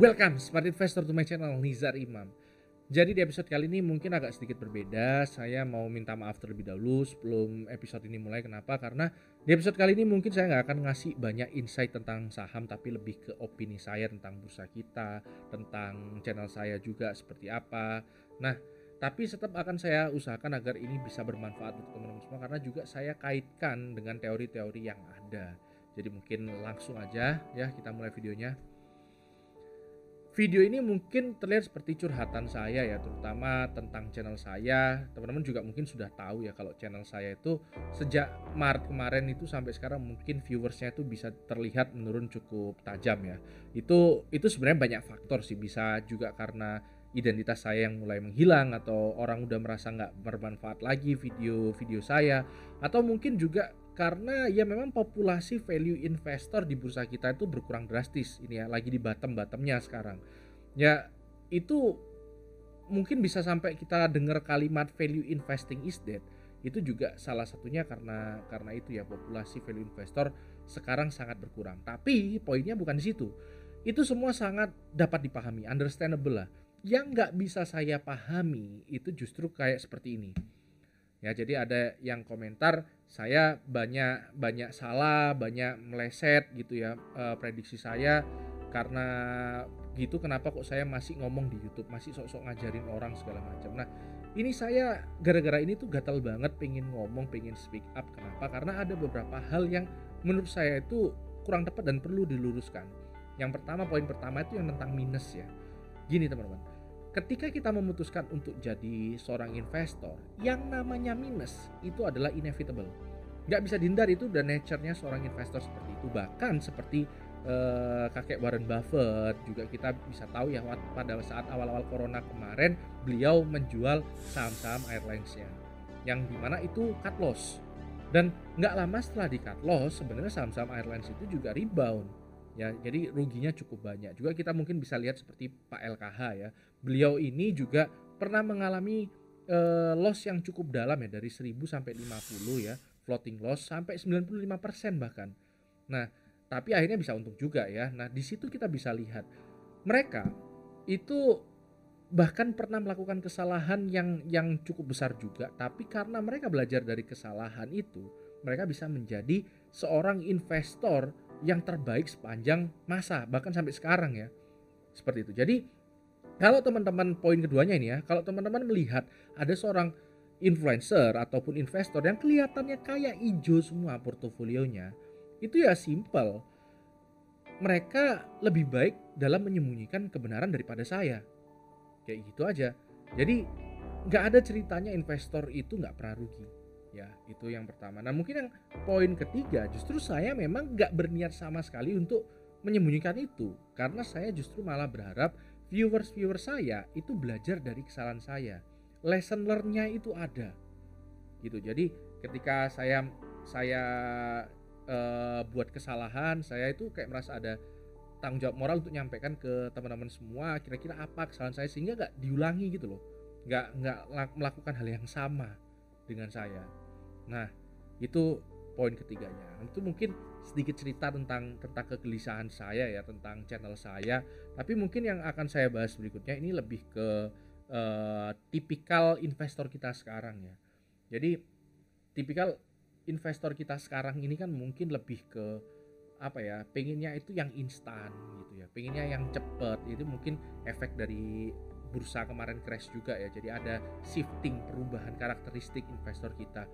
Welcome Smart Investor to my channel Nizar Imam. Jadi di episode kali ini mungkin agak sedikit berbeda. Saya mau minta maaf terlebih dahulu sebelum episode ini mulai. Kenapa? Karena di episode kali ini mungkin saya nggak akan ngasih banyak insight tentang saham, tapi lebih ke opini saya tentang bursa kita, tentang channel saya juga seperti apa. Nah, tapi tetap akan saya usahakan agar ini bisa bermanfaat untuk teman-teman semua, karena juga saya kaitkan dengan teori-teori yang ada. Jadi mungkin langsung aja ya kita mulai videonya. Video ini mungkin terlihat seperti curhatan saya ya, terutama tentang channel saya. Teman-teman juga mungkin sudah tahu ya kalau channel saya itu sejak Maret kemarin itu sampai sekarang mungkin viewersnya itu bisa terlihat menurun cukup tajam ya. Itu sebenarnya banyak faktor sih, bisa juga karena identitas saya yang mulai menghilang, atau orang udah merasa nggak bermanfaat lagi video-video saya, atau mungkin juga karena ya memang populasi value investor di bursa kita itu berkurang drastis ini ya, lagi di bottom-bottomnya sekarang. Ya itu mungkin bisa sampai kita dengar kalimat value investing is dead. Itu juga salah satunya karena itu ya, populasi value investor sekarang sangat berkurang. Tapi poinnya bukan di situ. Itu semua sangat dapat dipahami, understandable lah. Yang nggak bisa saya pahami itu justru kayak seperti ini. Ya, jadi ada yang komentar saya banyak salah, banyak meleset gitu ya, prediksi saya karena gitu. Kenapa kok saya masih ngomong di YouTube, masih sok-sok ngajarin orang segala macam. Nah, ini saya gara-gara ini tuh gatal banget pengen ngomong, pengen speak up. Kenapa? Karena ada beberapa hal yang menurut saya itu kurang tepat dan perlu diluruskan. Yang pertama, poin pertama itu yang tentang minus ya. Gini teman-teman, ketika kita memutuskan untuk jadi seorang investor, yang namanya minus itu adalah inevitable. Nggak bisa dihindari, itu udah nature-nya seorang investor seperti itu. Bahkan seperti kakek Warren Buffett juga kita bisa tahu ya, pada saat awal-awal corona kemarin beliau menjual saham-saham airlines-nya, yang dimana itu cut loss. Dan nggak lama setelah di cut loss, sebenarnya saham-saham airlines itu juga rebound. Ya, jadi ruginya cukup banyak. Juga kita mungkin bisa lihat seperti Pak LKH ya. Beliau ini juga pernah mengalami loss yang cukup dalam ya, dari 1000 sampai 50 ya, floating loss sampai 95% bahkan. Nah, tapi akhirnya bisa untung juga ya. Nah, di situ kita bisa lihat mereka itu bahkan pernah melakukan kesalahan yang cukup besar juga, tapi karena mereka belajar dari kesalahan itu, mereka bisa menjadi seorang investor yang terbaik sepanjang masa, bahkan sampai sekarang ya. Seperti itu. Jadi kalau teman-teman, poin keduanya ini ya, kalau teman-teman melihat ada seorang influencer ataupun investor yang kelihatannya kayak hijau semua portofolionya, itu ya simple. Mereka lebih baik dalam menyembunyikan kebenaran daripada saya. Kayak gitu aja. Jadi nggak ada ceritanya investor itu nggak pernah rugi. Ya, itu yang pertama. Nah, mungkin yang poin ketiga, justru saya memang nggak berniat sama sekali untuk menyembunyikan itu, karena saya justru malah berharap viewers saya itu belajar dari kesalahan saya. Lesson learn-nya itu ada. Gitu. Jadi ketika saya buat kesalahan, saya itu kayak merasa ada tanggung jawab moral untuk nyampaikan ke teman-teman semua kira-kira apa kesalahan saya, sehingga nggak diulangi gitu loh, nggak melakukan hal yang sama dengan saya. Nah, itu poin ketiganya. Itu mungkin sedikit cerita tentang kegelisahan saya ya, tentang channel saya. Tapi mungkin yang akan saya bahas berikutnya ini lebih ke tipikal investor kita sekarang ya. Jadi tipikal investor kita sekarang ini kan mungkin lebih ke apa ya, pengennya itu yang instan gitu ya, pengennya yang cepet. Itu mungkin efek dari bursa kemarin crash juga ya, jadi ada shifting, perubahan karakteristik investor kita.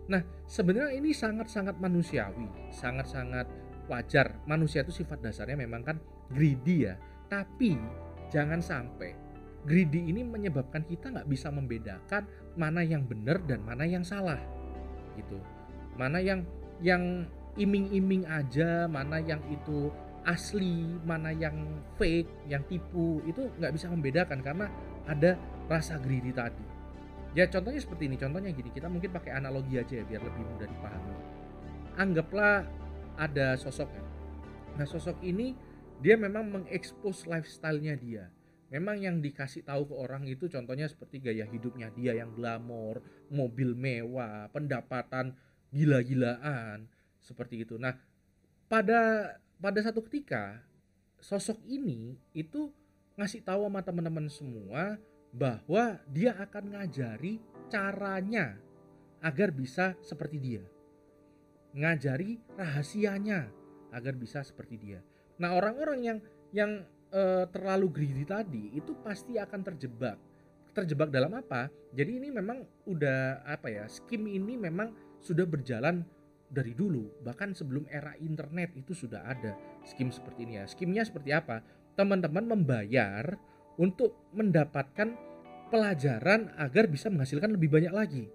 Nah, sebenarnya ini sangat-sangat manusiawi, sangat-sangat wajar. Manusia itu sifat dasarnya memang kan greedy ya, tapi jangan sampai greedy ini menyebabkan kita nggak bisa membedakan mana yang benar dan mana yang salah gitu, mana yang iming-iming aja, mana yang itu asli, mana yang fake, yang tipu. Itu nggak bisa membedakan karena ada rasa greedy tadi. Ya contohnya seperti ini, contohnya gini, kita mungkin pakai analogi aja ya biar lebih mudah dipahami. Anggaplah ada sosok ya. Nah, sosok ini dia memang mengekspos lifestyle-nya dia. Memang yang dikasih tahu ke orang itu contohnya seperti gaya hidupnya dia yang glamor, mobil mewah, pendapatan gila-gilaan, seperti itu. Nah, pada satu ketika sosok ini itu ngasih tahu sama teman-teman semua bahwa dia akan ngajari caranya agar bisa seperti dia. Ngajari rahasianya agar bisa seperti dia. Nah, orang-orang yang terlalu greedy tadi itu pasti akan terjebak. Terjebak dalam apa? Jadi ini memang udah skim ini memang sudah berjalan dari dulu, bahkan sebelum era internet itu sudah ada skim seperti ini ya. Skimnya seperti apa? Teman-teman membayar untuk mendapatkan pelajaran agar bisa menghasilkan lebih banyak lagi.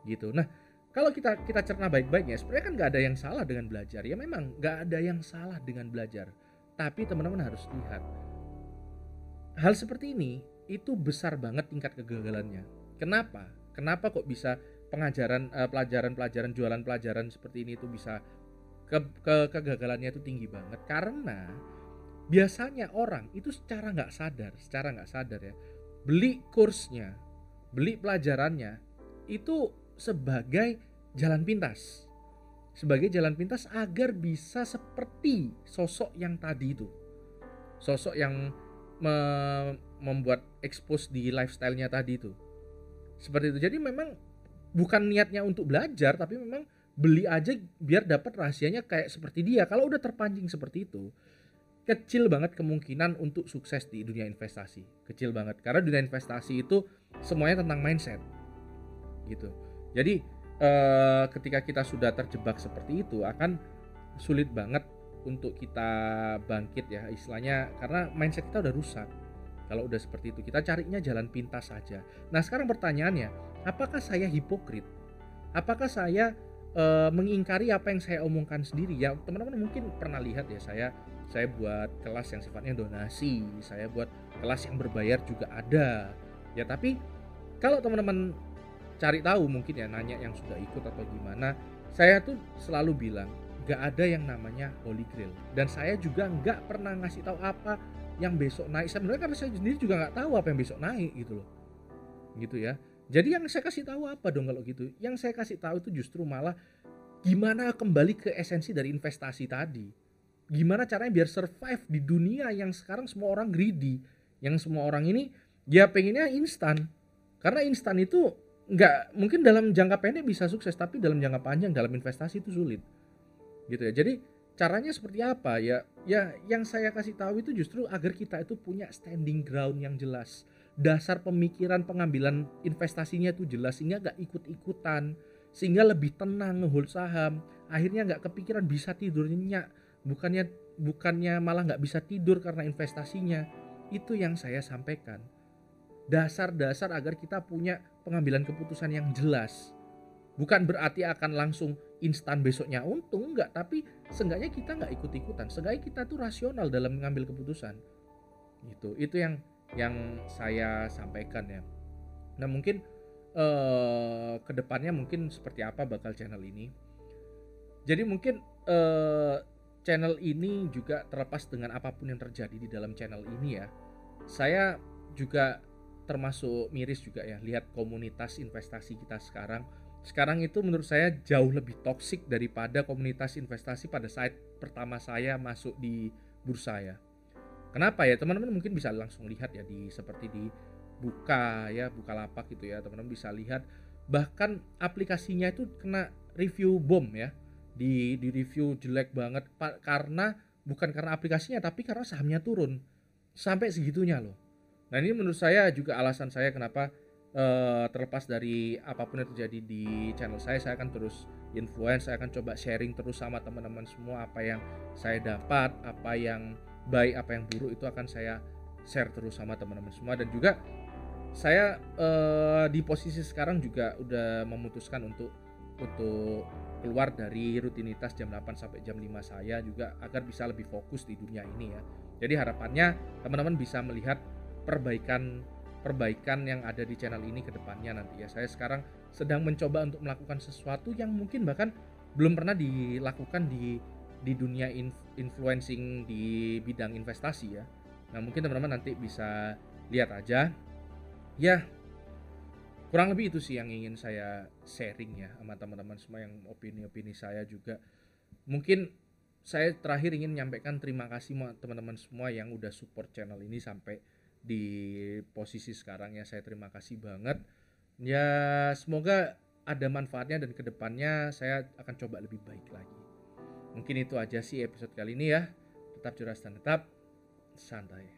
Gitu. Nah, kalau kita cerna baik-baiknya, sebenarnya kan nggak ada yang salah dengan belajar. Ya memang nggak ada yang salah dengan belajar. Tapi teman-teman harus lihat, hal seperti ini itu besar banget tingkat kegagalannya. Kenapa? Kenapa kok bisa pelajaran-pelajaran jualan pelajaran seperti ini itu bisa kegagalannya itu tinggi banget? Karena biasanya orang itu secara nggak sadar ya, beli kursnya, beli pelajarannya itu sebagai jalan pintas agar bisa seperti sosok yang tadi itu, sosok yang membuat expose di lifestyle-nya tadi itu, seperti itu. Jadi memang bukan niatnya untuk belajar, tapi memang beli aja biar dapat rahasianya kayak seperti dia. Kalau udah terpancing seperti itu, kecil banget kemungkinan untuk sukses di dunia investasi, kecil banget, karena dunia investasi itu semuanya tentang mindset gitu. Jadi ketika kita sudah terjebak seperti itu, akan sulit banget untuk kita bangkit ya istilahnya, karena mindset kita udah rusak. Kalau udah seperti itu, kita carinya jalan pintas saja. Nah, sekarang pertanyaannya, apakah saya hipokrit? Apakah saya mengingkari apa yang saya omongkan sendiri? Ya, teman-teman mungkin pernah lihat ya, saya buat kelas yang sifatnya donasi, saya buat kelas yang berbayar juga ada. Ya, tapi kalau teman-teman cari tahu mungkin ya, nanya yang sudah ikut atau gimana, saya tuh selalu bilang gak ada yang namanya holy grail, dan saya juga gak pernah ngasih tahu apa yang besok naik. Sebenarnya karena saya sendiri juga nggak tahu apa yang besok naik gitu loh, gitu ya. Jadi yang saya kasih tahu apa dong kalau gitu? Yang saya kasih tahu itu justru malah gimana kembali ke esensi dari investasi tadi. Gimana caranya biar survive di dunia yang sekarang semua orang greedy, yang semua orang ini dia pengennya instan. Karena instan itu nggak mungkin dalam jangka pendek bisa sukses, tapi dalam jangka panjang dalam investasi itu sulit, gitu ya. Jadi caranya seperti apa ya? Ya yang saya kasih tahu itu justru agar kita itu punya standing ground yang jelas, dasar pemikiran pengambilan investasinya itu jelas, sehingga gak ikut-ikutan, sehingga lebih tenang ngehold saham, akhirnya gak kepikiran bisa tidur nyenyak, bukannya malah gak bisa tidur karena investasinya. Itu yang saya sampaikan, dasar-dasar agar kita punya pengambilan keputusan yang jelas. Bukan berarti akan langsung instan besoknya untung, enggak, tapi seenggaknya kita nggak ikut-ikutan, seenggaknya kita tuh rasional dalam mengambil keputusan. Itu yang saya sampaikan ya. Nah, mungkin kedepannya mungkin seperti apa bakal channel ini. Jadi mungkin channel ini juga terlepas dengan apapun yang terjadi di dalam channel ini ya, saya juga termasuk miris juga ya lihat komunitas investasi kita sekarang itu menurut saya jauh lebih toksik daripada komunitas investasi pada saat pertama saya masuk di bursa ya. Kenapa ya? Teman-teman mungkin bisa langsung lihat ya seperti di Bukalapak gitu ya. Teman-teman bisa lihat bahkan aplikasinya itu kena review bom ya. Di review jelek banget bukan karena aplikasinya, tapi karena sahamnya turun. Sampai segitunya loh. Nah, ini menurut saya juga alasan saya kenapa terlepas dari apapun yang terjadi di channel saya akan terus influence, saya akan coba sharing terus sama teman-teman semua apa yang saya dapat, apa yang baik, apa yang buruk, itu akan saya share terus sama teman-teman semua. Dan juga saya di posisi sekarang juga udah memutuskan untuk keluar dari rutinitas jam 8 sampai jam 5 saya juga, agar bisa lebih fokus di dunia ini ya. Jadi harapannya teman-teman bisa melihat perbaikan yang ada di channel ini ke depannya nanti ya. Saya sekarang sedang mencoba untuk melakukan sesuatu yang mungkin bahkan belum pernah dilakukan di dunia influencing di bidang investasi ya. Nah, mungkin teman-teman nanti bisa lihat aja. Ya, kurang lebih itu sih yang ingin saya sharing ya sama teman-teman semua, yang opini-opini saya juga. Mungkin saya terakhir ingin menyampaikan terima kasih teman-teman semua yang udah support channel ini sampai di posisi sekarang ya. Saya terima kasih banget. Ya semoga ada manfaatnya dan kedepannya saya akan coba lebih baik lagi. Mungkin itu aja sih episode kali ini ya. Tetap cerdas dan tetap santai.